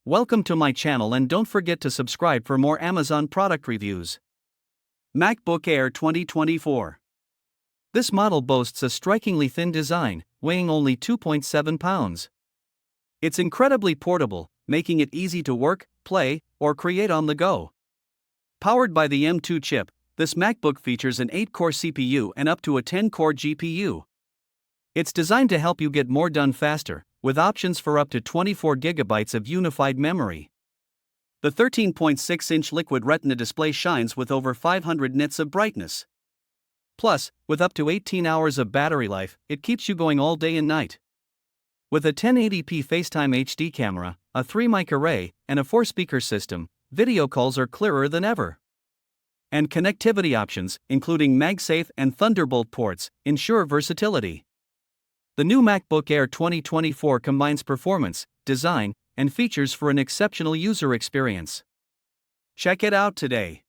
Welcome to my channel and don't forget to subscribe for more Amazon product reviews. MacBook Air 2024. This model boasts a strikingly thin design, weighing only 2.7 pounds. It's incredibly portable, making it easy to work, play, or create on the go. Powered by the M2 chip, this MacBook features an 8-core CPU and up to a 10-core GPU. It's designed to help you get more done faster, with options for up to 24 GB of unified memory. The 13.6-inch Liquid Retina display shines with over 500 nits of brightness. Plus, with up to 18 hours of battery life, it keeps you going all day and night. With a 1080p FaceTime HD camera, a 3-mic array, and a 4-speaker system, video calls are clearer than ever. And connectivity options, including MagSafe and Thunderbolt ports, ensure versatility. The new MacBook Air 2024 combines performance, design, and features for an exceptional user experience. Check it out today.